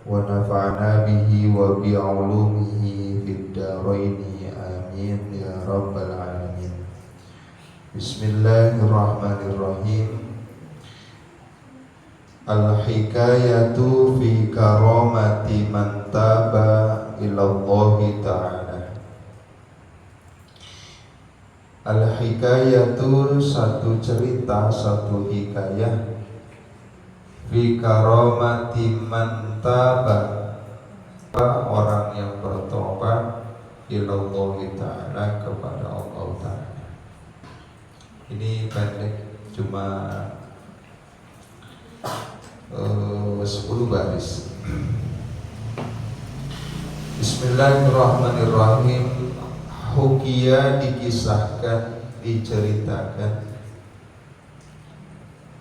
ونفعنا به وبعلومه في الدارين آمين يا رب العالمين. بسم الله الرحمن الرحيم. Al-hikayatu fi karamati man taba ilallahi ta'ala. Al-hikayatu satu cerita, satu hikayah, fi karamati man taba, orang yang bertobat ilallahi ta'ala, kepada Allah ta'ala. Ini pendek, cuma 10 baris. Bismillahirrahmanirrahim. Hukiya, dikisahkan, diceritakan,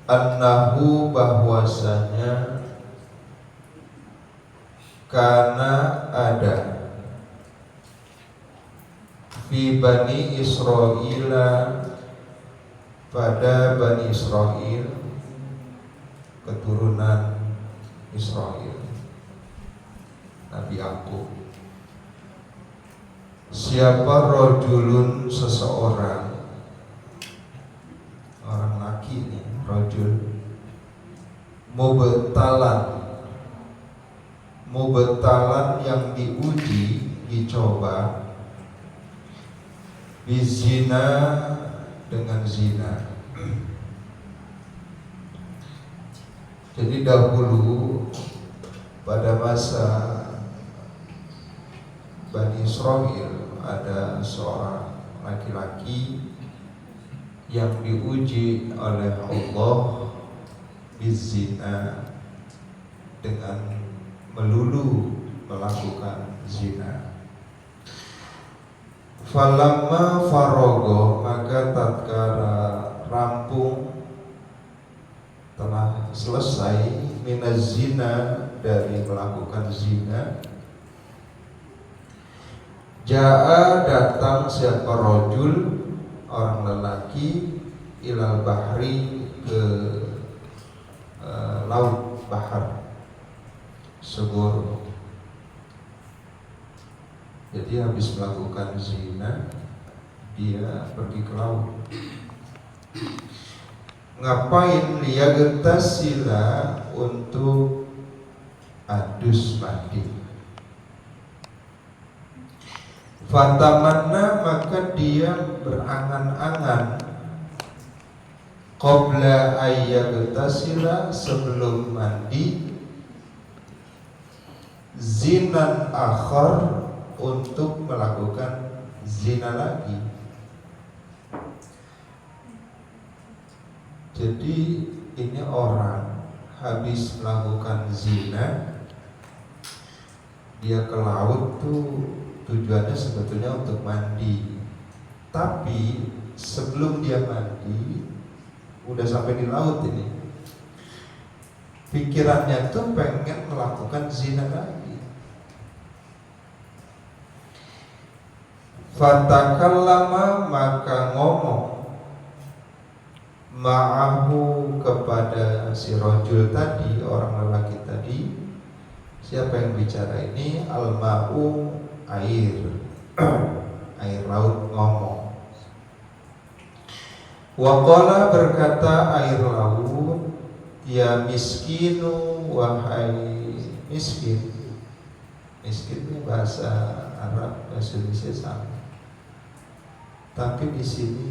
annahu, bahwasanya, karena ada, fi Bani Israila, pada Bani Israil, keturunan Israel, Nabi Yakub. Siapa rojulun, seseorang, orang laki nih, rojul, mubetalan yang diuji, dicoba, bizina, dengan zina. Jadi dahulu pada masa Bani Israil ada seorang laki-laki yang diuji oleh Allah bizina, dengan melulu melakukan zina. Falamma farogo, maka tatkala rampung, telah selesai, minaz zina, dari melakukan zina, ja'a, datang siapa rojul, orang lelaki, ilal bahri, ke laut, bahar, segoro. Jadi habis melakukan zina, dia pergi ke laut. Ngapain? Liyaghtasila, untuk adus mandi. Fatamanna, maka dia berangan-angan, qabla ayyaghtasila, sebelum mandi, zinan akhar, untuk melakukan zina lagi. Jadi ini orang habis melakukan zina, dia ke laut tuh tujuannya sebetulnya untuk mandi. Tapi sebelum dia mandi, udah sampai di laut ini, pikirannya tuh pengen melakukan zina lagi. Fatakallama, maka ngomong, ma'ahu, kepada si rojul tadi, orang lelaki tadi. Siapa yang bicara ini? Al-ma'u, air air laut ngomong. Waqala, berkata air laut, ya miskinu, wahai miskin. Miskin ini bahasa Arab, bahasa Indonesia sama. Tapi di sini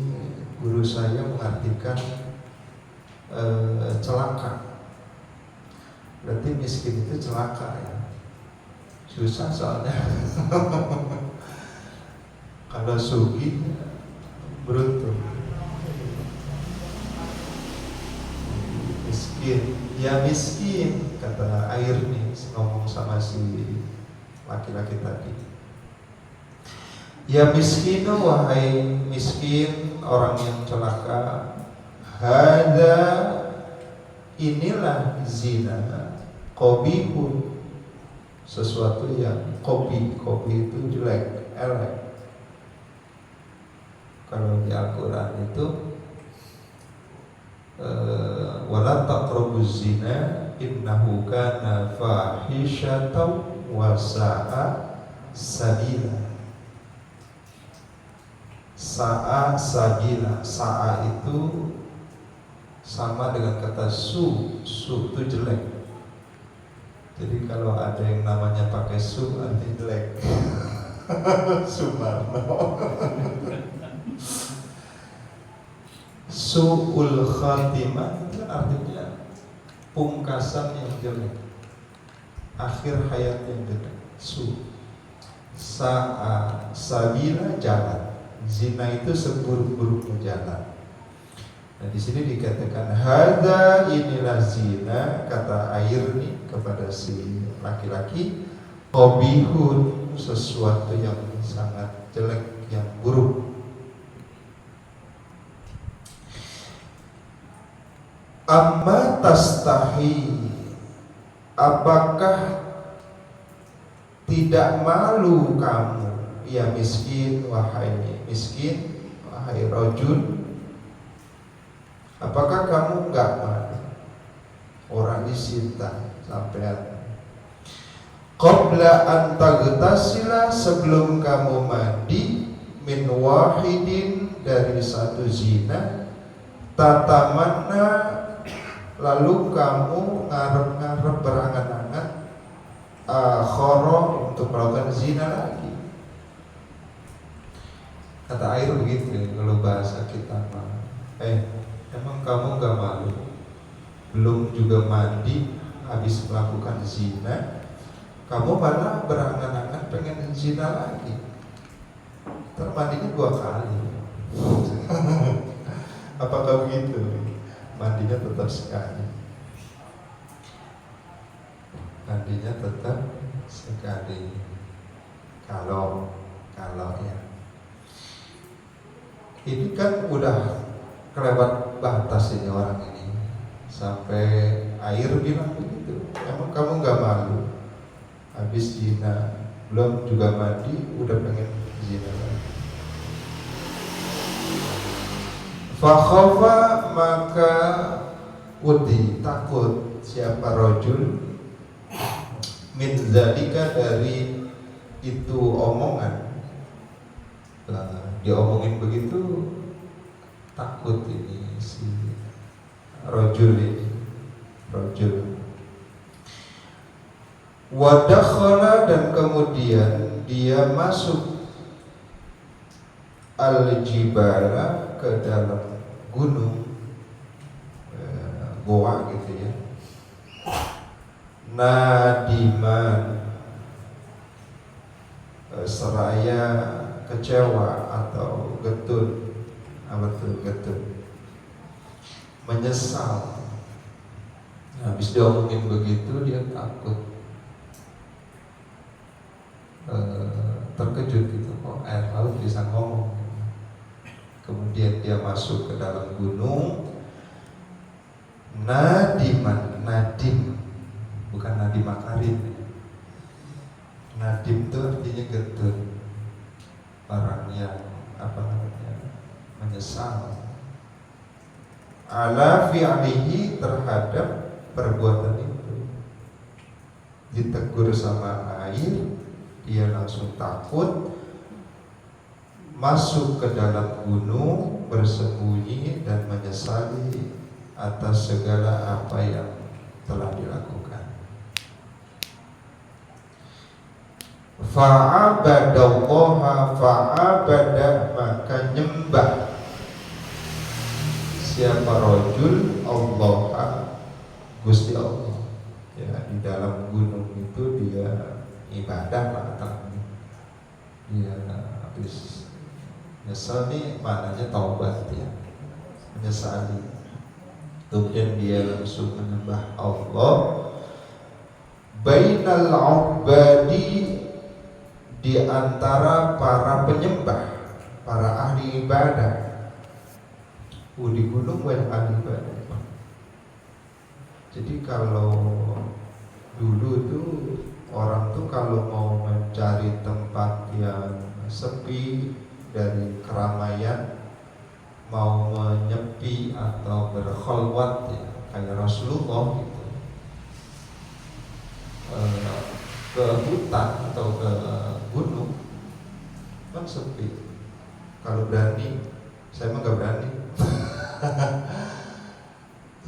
guru saya mengartikan celaka. Berarti miskin itu celaka ya. Susah soalnya. Kalau sugih beruntung. Miskin, ya miskin, kata air nih, ngomong sama si laki-laki tadi. Ya miskinu, wahai miskin, orang yang celaka, hada, inilah zina, qabihun, sesuatu yang kopi itu jelek, elek. Kalau di Al-Quran itu wala taqrabuz zina innahu kana fahishatan wa sa'a sabila. Sa'a sabila, sa'a itu sama dengan kata su itu jelek. Jadi kalau ada yang namanya pakai su artinya jelek. Sumarno. Su'ul khatimah artinya pungkasan yang jelek, akhir hayat yang jelek. Sa'a sabila, jalan. Zina itu seburuk-buruknya jalan. Nah di sini dikatakan hada, inilah zina, kata air nih kepada si laki-laki, qabihun, sesuatu yang sangat jelek, yang buruk. Amma tastahi, apakah tidak malu kamu, ya miskin, wahai miskin, wahai rajul, apakah kamu enggak malu? Orang disinta sampean. Qabla an taghtasila, sebelum kamu mandi, min wahidin, dari satu zina, tatamanna, lalu kamu ngarep-ngarep berangan-angan, akhara, untuk melakukan zina lagi. Kata air begitu kalau bahasa kita mah. Emang kamu gak malu? Belum juga mandi, habis melakukan zina, kamu malah berangan-angan pengen zina lagi. Termandinya 2 kali. Apakah begitu? Mandinya tetap sekali. Mandinya tetap sekali. Kalau ya. Ini kan udah kelewat batas ini orang ini. Sampai air bilang begitu. Emang kamu gak malu? Habis zina, belum juga mandi, udah pengen zina lagi. Fakhafa, maka wedi, takut siapa rajul, min zalika, dari itu omongan. Diomongin begitu, takut ini si rajul ini. Wadakhala, dan kemudian dia masuk al-jibala, ke dalam gunung, goa gitu ya. Nadiman, seraya kecewa atau getun. Apa tuh getun? Menyesal. Habis diomongin begitu dia takut, terkejut gitu, kok air laut bisa ngomong. Kemudian dia masuk ke dalam gunung. Nadiman, nadim, bukan Nadiem Makarim. Nadim itu artinya getun, orang yang menyesal. Ala fi'alihi, terhadap perbuatan itu. Ditegur sama air, dia langsung takut, masuk ke dalam gunung, bersembunyi dan menyesali atas segala apa yang telah dilakukan. Fa'abadallaha, fa'abada, maka nyembah siapa rajul Allah, Gusti Allah. Ya, di dalam gunung itu dia ibadah katanya. Dia habis nyesal nih, maknanya taubat ya, menyesali. Kemudian dia langsung menyembah Allah. Bainal ubadi, di antara para penyembah, para ahli ibadah. Di gunung banyak ahli ibadah. Jadi kalau dulu tuh orang tuh kalau mau mencari tempat yang sepi dari keramaian, mau menyepi atau berkhalwat ya, kayak Rasulullah gitu, ke hutan atau ke gunung kan sepi. Kalau berani, saya mah nggak berani.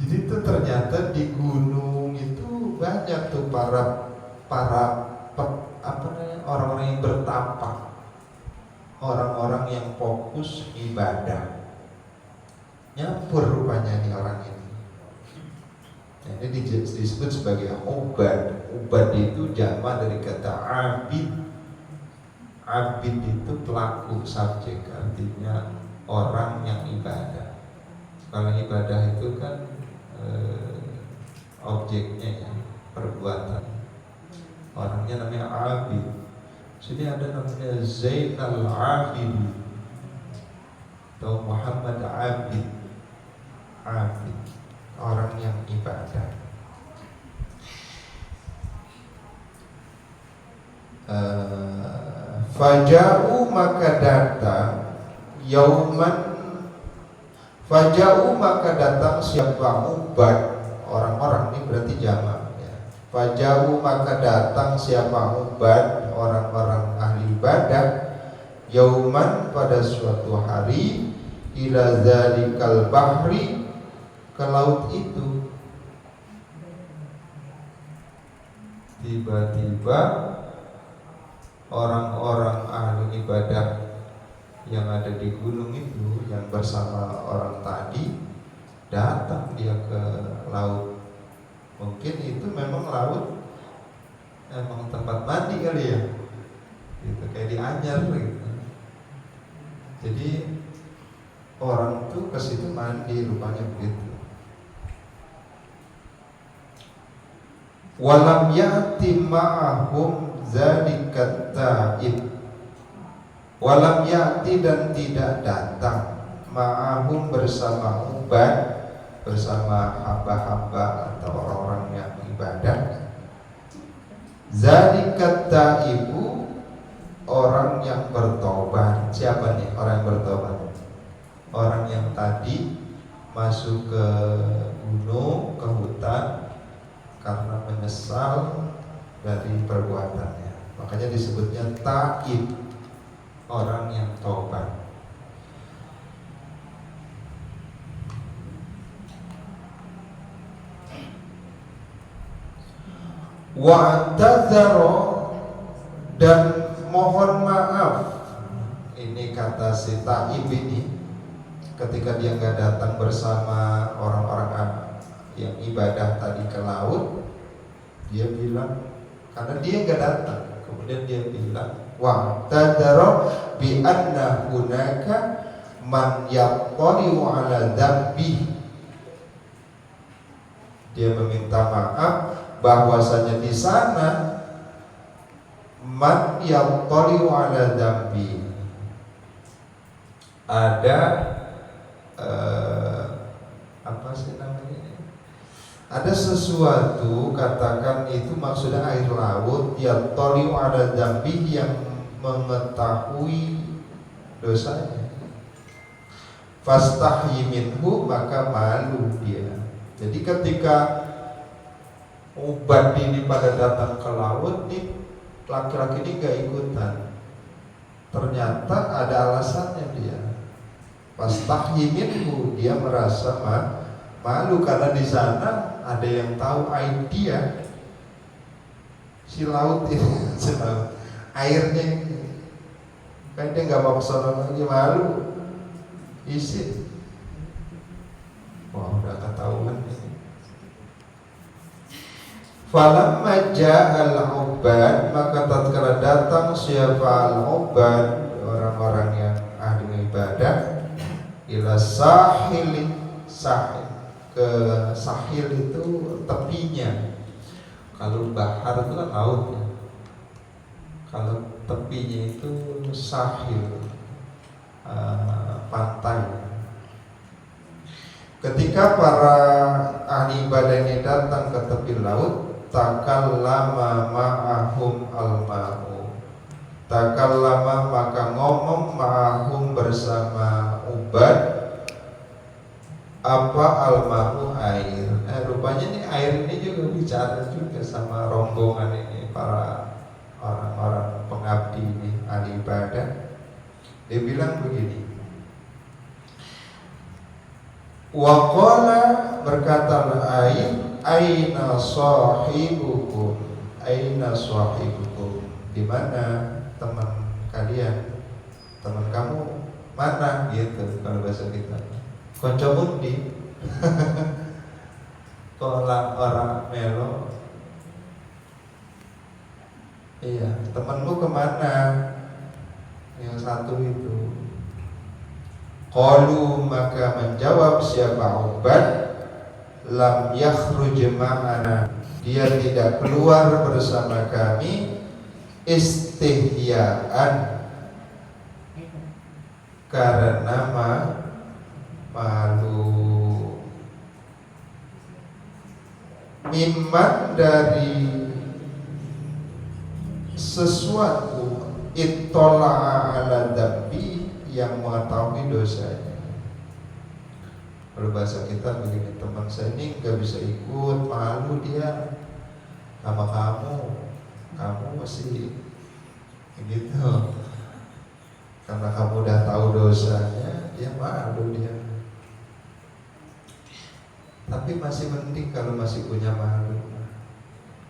Jadi itu ternyata di gunung itu banyak tuh orang-orang yang bertapa, orang-orang yang fokus ibadah. Nyampur rupanya nih orang ini. Ini disebut sebagai ubad. Ubad itu jamak dari kata abid. Abid itu pelaku, subjek, artinya orang yang ibadah. Kalau ibadah itu kan objeknya ya, perbuatan. Orangnya namanya abid. Sini ada namanya Zainal Abid atau Muhammad Abid. Abid, orang yang ibadah. Faja'u maka datang yauman. Faja'u maka datang siapa ubad, orang-orang ini berarti jamak ya. Faja'u maka datang siapa ubad, orang-orang ahli ibadah, yauman pada suatu hari, ila zalikal bahri, ke laut itu. Tiba-tiba orang-orang ahli ibadah yang ada di gunung itu, yang bersama orang tadi, datang dia ke laut. Mungkin itu memang laut, emang tempat mandi kali ya, gitu, kayak di Anyar gitu. Jadi orang tuh ke situ mandi, rupanya begitu. Walam ya'ti ma'ahum zalikat ta'ib. Walam ya'ti dan tidak datang ma'ahum bersama ubad, bersama hamba-hamba atau orang-orang yang ibadah, zalikat ta'ibu, orang yang bertobat. Siapa nih orang yang bertobat? Orang yang tadi masuk ke gunung, ke hutan karena menyesal dari perbuatannya. Makanya disebutnya ta'ib, orang yang taubat. Wa'tadzaro, dan mohon maaf. Ini kata si ta'ib ini, ketika dia nggak datang bersama orang-orang yang ibadah tadi ke laut, dia bilang, karena dia nggak datang, kemudian dia bilang, wa'tadzaro bi anna hunaka man yattali'u ala dzambi. Dia meminta maaf bahwasanya di sana man yattali'u ala dzambi, ada apa sih namanya? Ada sesuatu, katakan itu maksudnya air laut, yattali'u ala dzambi, yang mengetahui dosanya. Fastahyi minhu, maka malu dia. Jadi ketika ubad ini pada datang ke laut, nih laki-laki ini gak ikutan. Ternyata ada alasannya dia. Fastahyi minhu, dia merasa malu karena di sana ada yang tahu aib dia. Si laut ini, si laut, airnya kan dia nggak mau kesana lagi, malu, izin. Wah, udah ketahuan ini. Falamma ja'al ubad, maka tatkala datang siapa al-ubad, orang-orang yang ahli ibadah, ila sahil, sahil, ke sahil itu tepinya. Kalau bahar itu kan laut ya. Kalau tepinya itu sahil, pantai. Ketika para ahli ibadah ini datang ke tepi laut, takallama ma'ahum al-ma'u. Takallama, maka ngomong, ma'ahum, bersama ubad, apa al-ma'u, air. Rupanya nih air ini juga bicara juga sama rombongan ini. para orang-orang pengabdi ini, ahli ibadah. Dia bilang begini, waqala, berkatalah air, aina sahibukum, aina sahibukum, di mana teman kalian, teman kamu mana, gitu kalau bahasa kita. Konco mundi. Kalau orang melo, iya, temanmu kemana? Yang satu itu. Qalu, maka menjawab siapa Ubad, lam yakhruj ma'ana, dia tidak keluar bersama kami, istihyaan, karena malu. Mimman, dari sesuatu, ittola'a ala dambi, yang mengetahui dosanya. Kalau bahasa kita begini, teman saya ini gak bisa ikut, malu dia sama kamu masih gitu, karena kamu udah tahu dosanya, dia malu dia. Tapi masih mending kalau masih punya malu.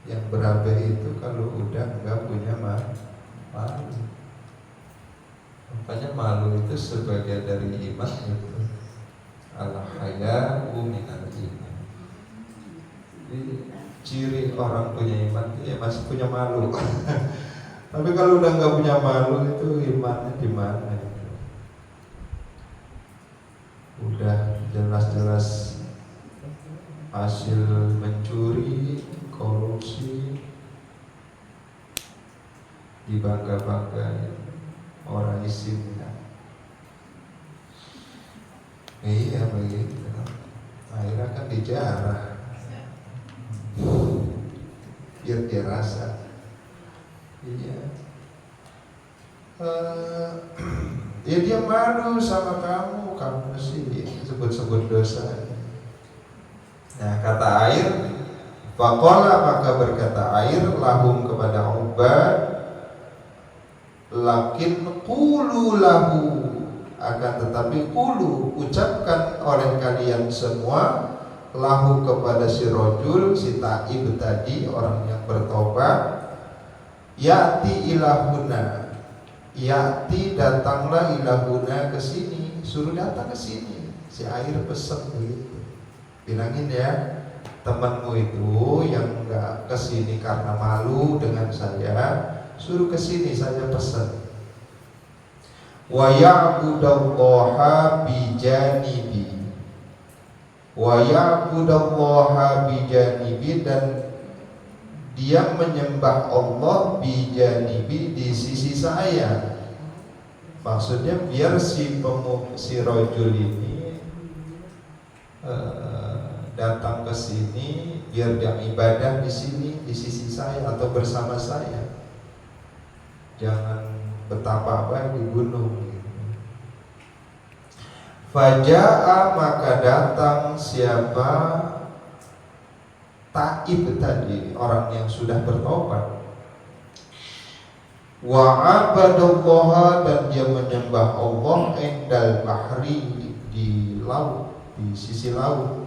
Yang berabe itu kalau udah nggak punya malu. Makanya malu itu sebagian dari iman itu. Al-haya'u minal iman. Jadi ciri orang punya iman itu ya masih punya malu. Tapi kalau udah nggak punya malu itu imannya di mana? Udah jelas-jelas hasil mencuri, korupsi, dibangga-banggain orang isimnya. Iya begitu. Akhirnya kan dijarah, biar dia rasa. Iya. Ya dia malu sama kamu sih sebut-sebut dosa. Nah, kata air, faqala, maka berkata air lahum kepada Ubad, lakin qulu lahu, akan tetapi qulu, ucapkan oleh kalian semua, lahu kepada si rajul, si taib tadi, orang yang bertobat, ya'ti ilahuna, ya'ti datanglah ilahuna, ke sini, suruh datang ke sini. Si air pesan begitu. Bilangin ya, temanmu itu yang enggak kesini karena malu dengan saya, suruh kesini, saya pesan. Wa ya'budallaha bijanibi, wa ya'budallaha bijanibi, dan dia menyembah Allah bijanibi, di sisi saya. Maksudnya biar si rajul ini datang ke sini, biar dia ibadah di sini, di sisi saya atau bersama saya. Jangan betapa apa di gunung. Faja'a, maka datang siapa taib tadi, orang yang sudah bertobat. Wa abadallaha, dan dia menyembah Allah, indal bahri, di laut, di sisi laut.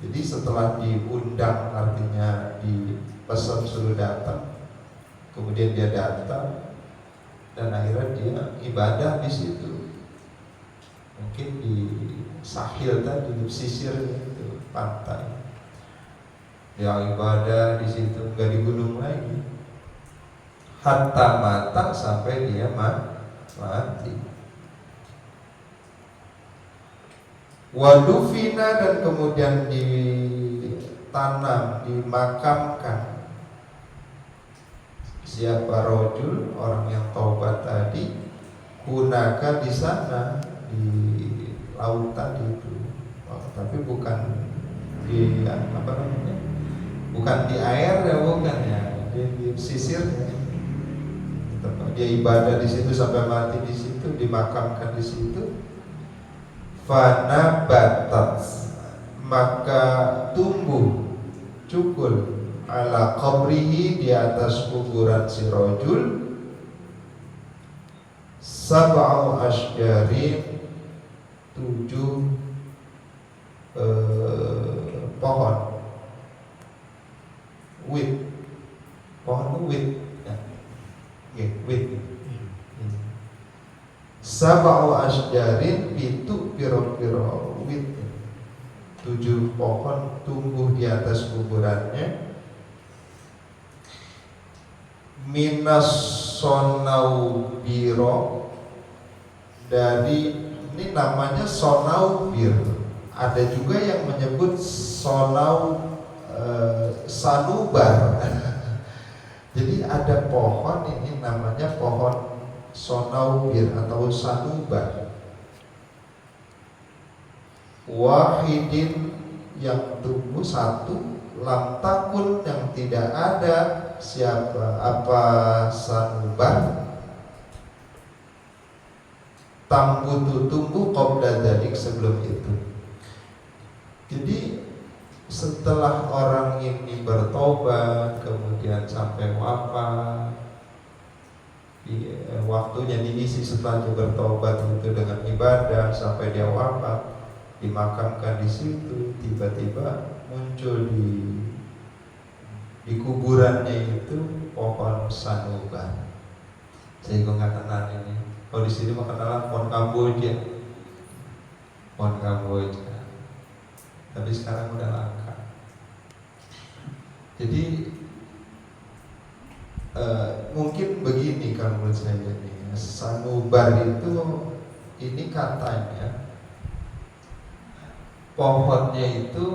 Jadi setelah diundang, artinya dipesan suruh datang, kemudian dia datang, dan akhirnya dia ibadah di situ. Mungkin di sahil tadi, di pesisir itu, pantai. Dia ibadah di situ, nggak di gunung lagi. Hatta mata, sampai dia mati. Wadufina, dan kemudian ditanam, dimakamkan siapa rajul, orang yang taubat tadi, hunaka, di sana, di laut tadi itu. Tapi bukan di apa namanya? Bukan di air ya, bukan ya, di pesisirnya. Dia ibadah di situ sampai mati di situ, dimakamkan di situ. Fanabatat, maka tumbuh, cukul, ala qabrihi, di atas kuburan si rajul, sab'u asjarin, 7 pohon wit, pohon wit ya, wit. Sab'u asjarin, pitu piro-piro wit, 7 pohon tumbuh di atas kuburannya. Minas sonaubiro, dari, ini namanya sonaubir. Ada juga yang menyebut sanubar. Jadi ada pohon ini namanya pohon sonaubir atau sanubar. Wahidin, yang tumbuh 1, lam takun, yang tidak ada siapa apa sanubar, tambutu, tumbuh qabla dzalik, sebelum itu. Jadi setelah orang ini bertobat kemudian sampai wafat, waktunya diisi setelah dia bertobat itu dengan ibadah sampai dia wafat, dimakamkan di situ, tiba-tiba muncul di kuburannya itu pohon sanubar. Saya juga nggak kenal ini. Kalau di sini mah kenalan pohon Kamboja, pohon Kamboja. Tapi sekarang udah langka. Jadi mungkin begini kalau menurut saya ini, sanubar itu ini katanya pohonnya itu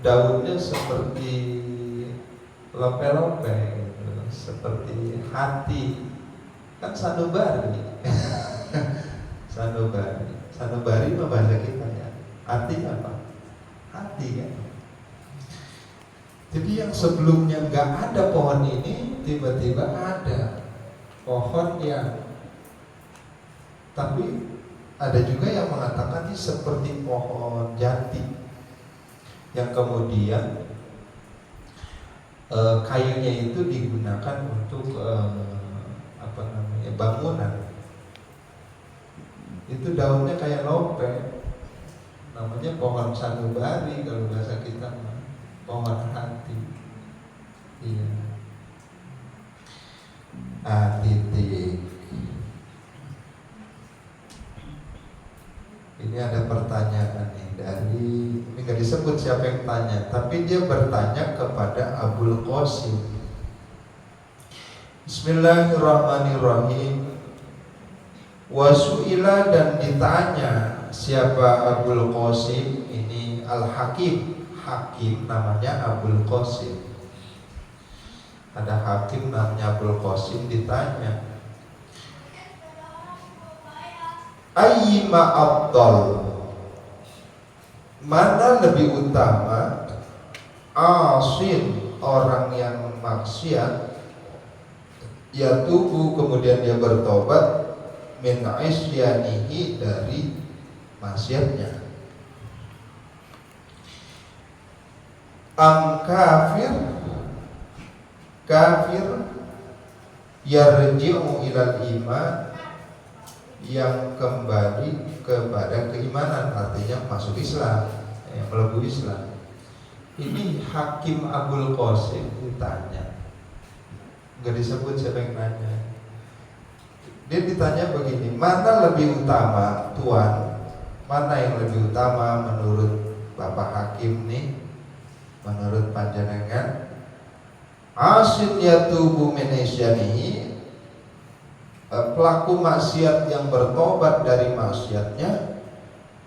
daunnya seperti lope-lope gitu, seperti hati, kan sanubari. Sanubari mah bahasa kita ya, artinya apa? Hati kan. Jadi yang sebelumnya nggak ada pohon ini, tiba-tiba ada pohon yang, tapi ada juga yang mengatakan ini seperti pohon jati, yang kemudian kayunya itu digunakan untuk bangunan. Itu daunnya kayak lope, namanya pohon sanubari kalau bahasa kita, pohon hati. Iya. Titik. Ini ada pertanyaan nih dari, ini nggak disebut siapa yang tanya, tapi dia bertanya kepada Abul Qasim. Bismillahirrahmanirrahim. Wasu'ila, dan ditanya siapa Abul Qasim ini, Al-Hakim, hakim namanya Abul Qasim. Ada hakim namanya Abul Qasim, ditanya ayyima afdal, mana lebih utama, asin, orang yang maksiat, ya tubuh kemudian dia bertobat, min isyanihi, dari maksiatnya, am kafir, yarji'u ilal iman, yang kembali kepada keimanan, artinya masuk Islam, yang melebu Islam. Ini Hakim Abul Qasim ditanya, nggak disebut siapa yang nanya. Dia ditanya begini, mana lebih utama Tuan, mana yang lebih utama menurut Bapak Hakim nih, menurut panjenengan, asin yatubu min isyanihi, pelaku maksiat yang bertobat dari maksiatnya,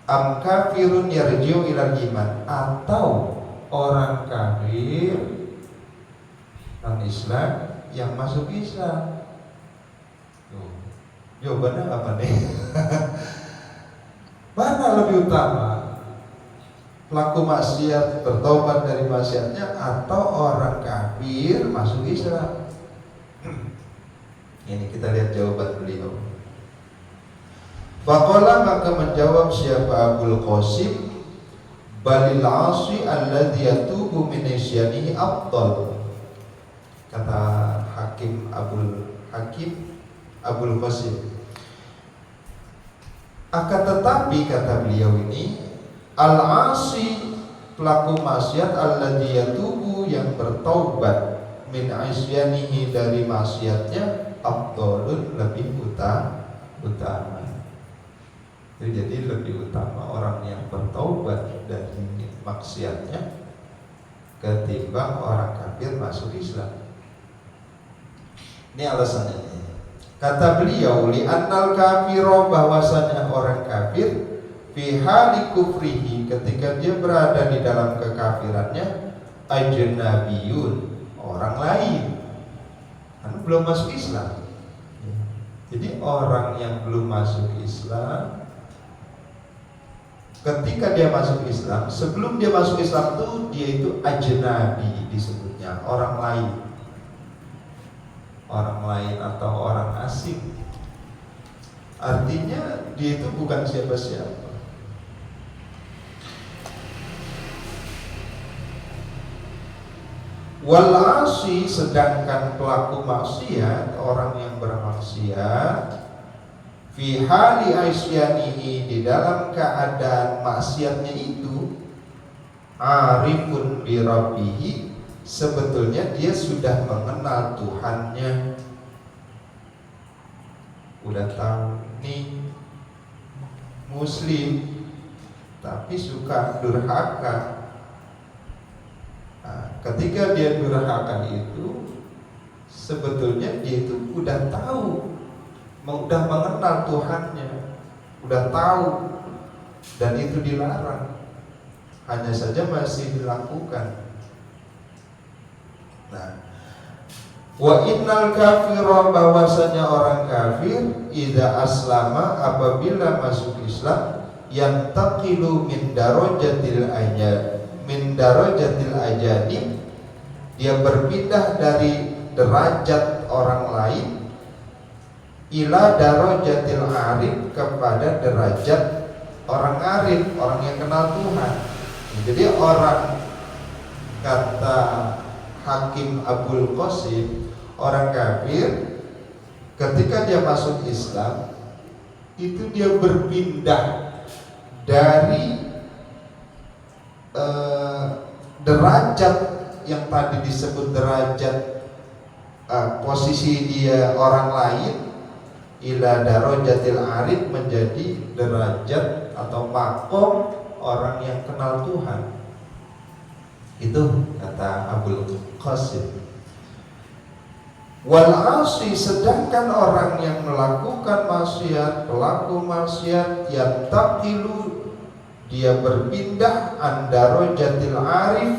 am kafirun yarji'u ilal iman, atau orang kafir non-Islam yang masuk Islam. Jawabannya apa nih? Mana lebih utama, pelaku maksiat bertobat dari maksiatnya atau orang kafir masuk Islam? Ini kita lihat jawaban beliau. Faqala, maka menjawab siapa Abul Qasim, balil 'asi alladzi yatubu min isyanihi afdal. Kata Hakim Abul Qasim. Akan tetapi kata beliau ini, al-'asi pelaku maksiat alladzi yatubu yang bertaubat min isyanihi dari maksiatnya afdalun lebih utama. Jadi lebih utama orang yang bertaubat dari maksiatnya ketimbang orang kafir masuk Islam. Ini alasannya. Kata beliau, li annal kafiro, bahwasanya orang kafir fi hali kufrihi, ketika dia berada di dalam kekafirannya, ajnabiyun, orang lain, karena belum masuk Islam. Jadi orang yang belum masuk Islam, ketika dia masuk Islam, sebelum dia masuk Islam tuh dia itu ajnabi disebutnya, orang lain atau orang asing. Artinya dia itu bukan siapa-siapa. Wal-'asi, sedangkan pelaku maksiat, orang yang bermaksiat, fi hali aisyanihi, di dalam keadaan maksiatnya itu, arifun bi rabbihi, sebetulnya dia sudah mengenal Tuhannya. Udah tahu nih muslim tapi suka durhaka. Nah, ketika dia durhaka itu, sebetulnya dia itu udah tahu, udah mengenal Tuhannya, udah tahu, dan itu dilarang, hanya saja masih dilakukan. Nah, wa innal kafira, bahwasanya orang kafir, idza aslama, apabila masuk Islam, yantaqilu min darajatil ajanib, dia berpindah dari derajat orang lain, ila darajatil arif, kepada derajat orang arif, orang yang kenal Tuhan. Jadi orang, kata Hakim Abul Qasim, orang kafir ketika dia masuk Islam itu dia berpindah dari derajat yang tadi disebut derajat posisi dia orang lain, ila darajatil arif, menjadi derajat atau makom orang yang kenal Tuhan. Itu kata Abul Qasim. Wal-'asi, sedangkan orang yang melakukan maksiat, pelaku maksiat, yang taqilu, dia berpindah an darajatil arif,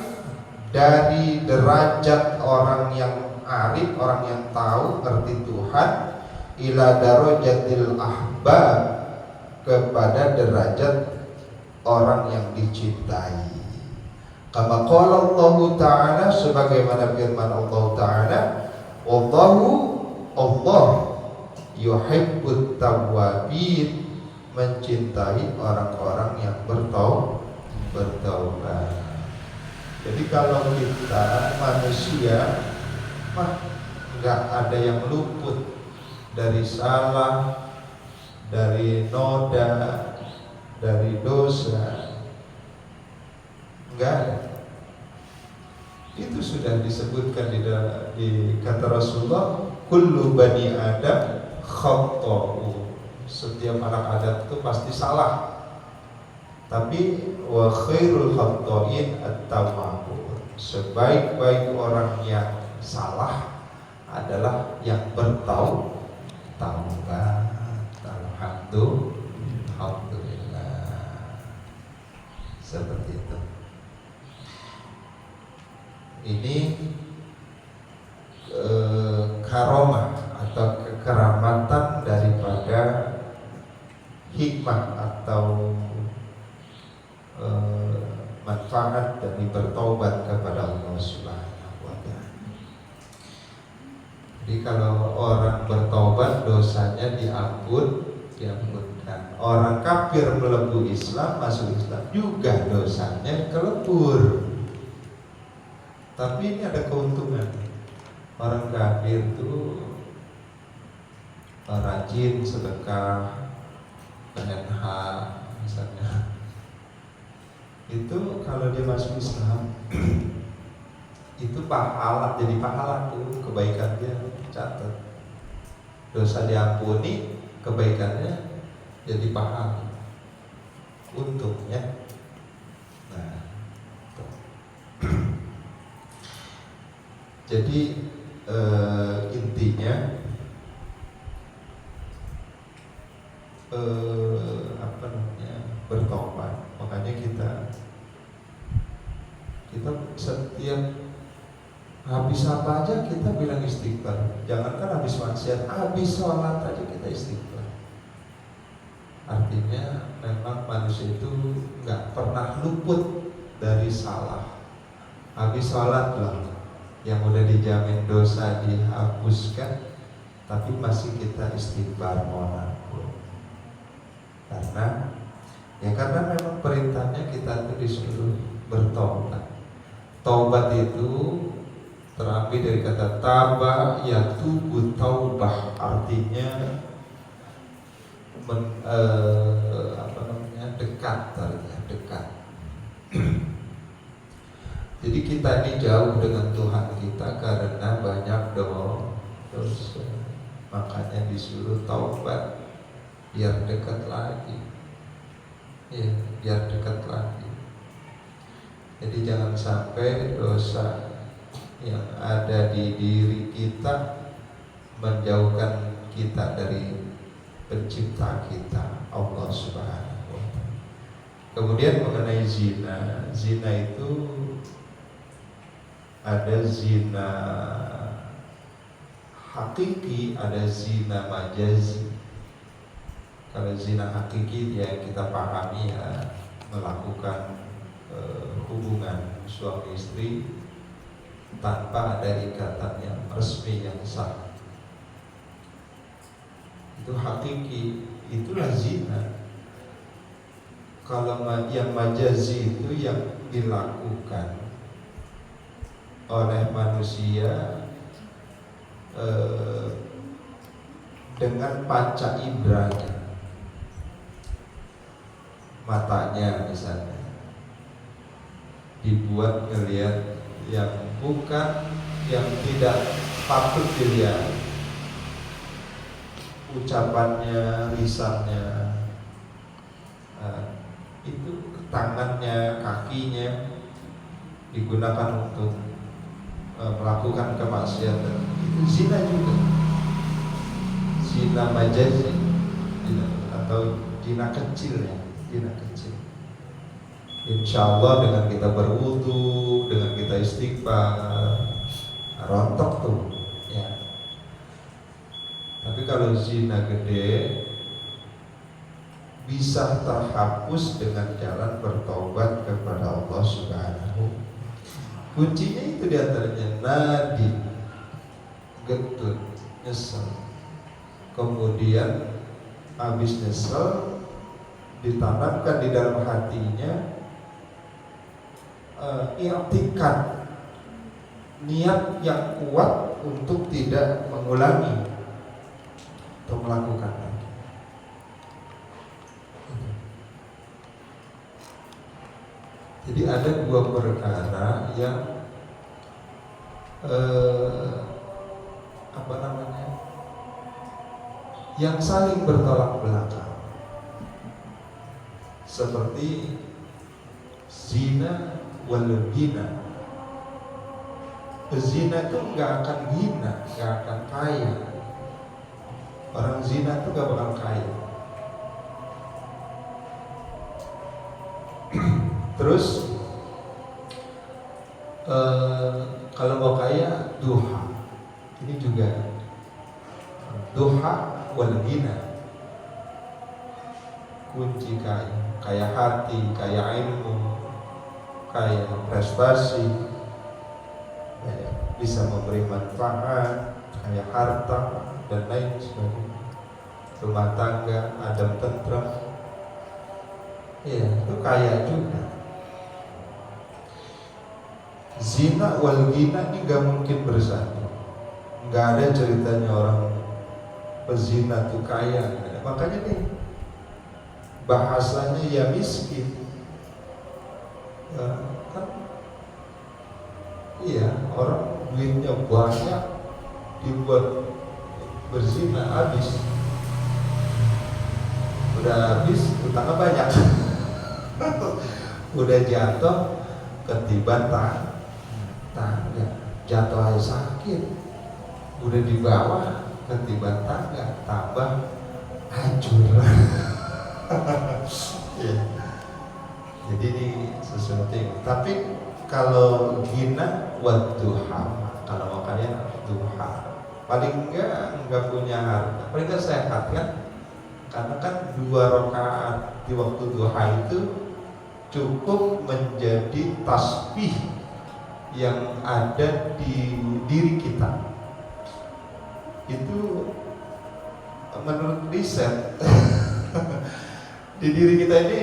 dari derajat orang yang arif, orang yang tahu arti Tuhan, ila darajatil ahbab, kepada derajat orang yang dicintai. Kama qala Allah Ta'ala, sebagaimana firman Allah Ta'ala, Allah yuhibbut tawwabin, mencintai orang-orang yang bertaubat. Jadi kalau kita manusia mah nggak ada yang luput dari salah, dari noda, dari dosa, enggak ada. Itu sudah disebutkan di kata Rasulullah, kullu bani Adam khata'u, setiap anak Adam itu pasti salah, tapi wa khairul khata'in at-tawwabun, sebaik-baik orang yang salah adalah yang bertaubat. Alhamdulillah, seperti itu. Ini karomah atau kekeramatan daripada hikmah atau manfaat dari bertobat kepada Allah Subhanahu wa Ta'ala. Jadi kalau orang bertobat, dosanya diampunkan. orang kafir melebu Islam, masuk Islam juga dosanya kelebur. Tapi ini ada keuntungan. Orang kafir itu rajin sedekah, PNH misalnya. Itu kalau dia masuk Islam itu pahala, jadi pahala tuh, kebaikan dia catat. Dosa diampuni, kebaikannya jadi pahala. Untungnya. Nah, jadi intinya bertobat. Makanya kita setiap habis apa aja kita bilang istighfar. Jangankan habis maksiat, habis sholat aja kita istighfar. Artinya memang manusia itu nggak pernah luput dari salah. Habis sholat lah, yang udah dijamin dosa dihapuskan, tapi masih kita istighfar, mohon ampun. Karena memang perintahnya kita itu disuruh bertobat. Taubat itu terambil dari kata taba yatubu taubah, artinya dekat, dekat. Jadi kita ini jauh dengan Tuhan kita karena banyak dosa. Makanya disuruh taubat biar dekat lagi. Ya, biar dekat lagi. Jadi jangan sampai dosa yang ada di diri kita menjauhkan kita dari pencipta kita, Allah Subhanahu wa Ta'ala. Kemudian mengenai zina, zina itu ada zina hakiki, ada zina majazi. Kalau zina hakiki ya kita pahami ya, melakukan hubungan suami istri tanpa ada ikatan yang resmi yang sah. Itu hakiki, itulah zina. Kalau yang majazi itu yang dilakukan oleh manusia dengan panca inderanya, matanya misalnya dibuat ngelihat yang bukan, yang tidak patut dilihat, ucapannya, lisannya, itu tangannya, kakinya digunakan untuk melakukan kemaksiatan. Itu zina juga, zina majazi atau zina kecil ya, zina kecil. Insya Allah dengan kita berwudu, dengan kita istighfar, rontok tuh ya. Tapi kalau zina gede bisa terhapus dengan jalan bertobat kepada Allah Subhanahu. Kuncinya itu diantaranya nadi, getut, nyesel. Kemudian habis nyesel ditanamkan di dalam hatinya i'tikad, niat yang kuat untuk tidak mengulangi atau melakukan lagi. Jadi ada dua perkara yang yang saling bertolak belakang, seperti zina wal ghina. Zina itu nggak akan hina, nggak akan kaya. Orang zina itu nggak bakal kaya. Terus kalau mau kaya, duha. Ini juga duha wal ghina. Kunci kaya hati, kaya ilmu, kaya prestasi, bisa memberi manfaat, kaya harta dan lain sebagainya, rumah tangga adem tentram. Iya, itu kaya juga. Zina wal ghina ini gak mungkin bersatu. Gak ada ceritanya orang pezina tuh kaya. Makanya nih bahasanya ya miskin. Ya, kan? Iya, orang duitnya banyak dibuat berzina habis. Udah habis, utangnya banyak. Udah jatuh ketiban tangga, jatuh aja sakit. Udah di bawah ketiban tangga, tambah hancur. Ya. Jadi ini sesuatu yang, tapi kalau ghina wadduha, kalau makanya duha, paling enggak punya harta, paling enggak sehat kan, karena kan 2 rakaat di waktu duha itu cukup menjadi tasbih yang ada di diri kita. Itu menurut riset di diri kita ini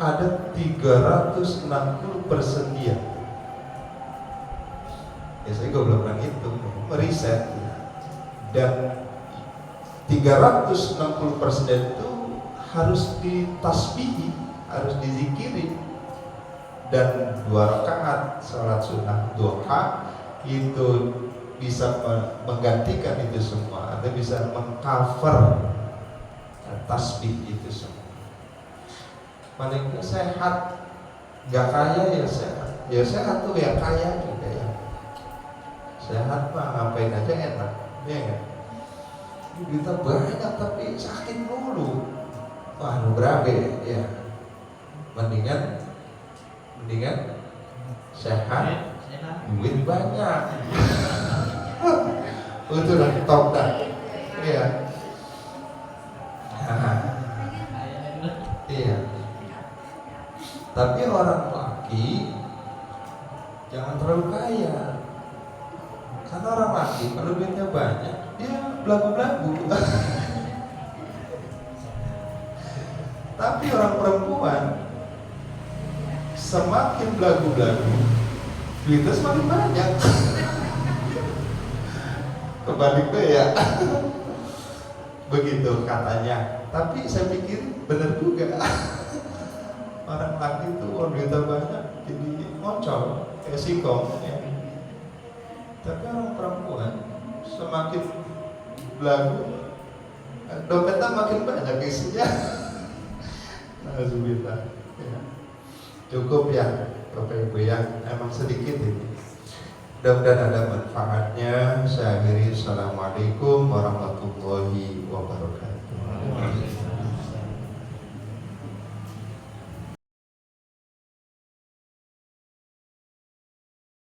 ada 360 persendian. Ya saya juga belum pernah hitung, meriset. Dan 360 persen itu harus ditasbihi, harus dizikiri. Dan 2 rakaat salat sunnah duha itu bisa menggantikan itu semua, atau bisa mengcover tasbih itu semua. Paling sehat, nggak kaya ya sehat, ya sehat tuh ya kaya juga ya. Sehat mah ngapain aja enak, ya nggak? Kita banyak tapi sakit mulu, wah lu berabe ya. Mendingan sehat, duit banyak. Itu udah top dah, iya. Iya. Tapi orang laki jangan terlalu kaya. Karena orang laki kalau duitnya banyak, dia belagu-belagu. Tapi orang perempuan semakin belagu-belagu, duitnya semakin banyak. Kebaliknya ya. Begitu katanya. Tapi saya pikir benar juga. Orang laki itu duitnya banyak jadi ngocol kayak singkong ya. Tapi orang perempuan semakin belagu, dompetnya makin banyak isinya. Alhamdulillah ya. Cukup ya Bapak Ibu ya, emang sedikit ini. Mudah-mudahan ada manfaatnya. Saya akhiri. Assalamualaikum warahmatullahi wabarakatuh.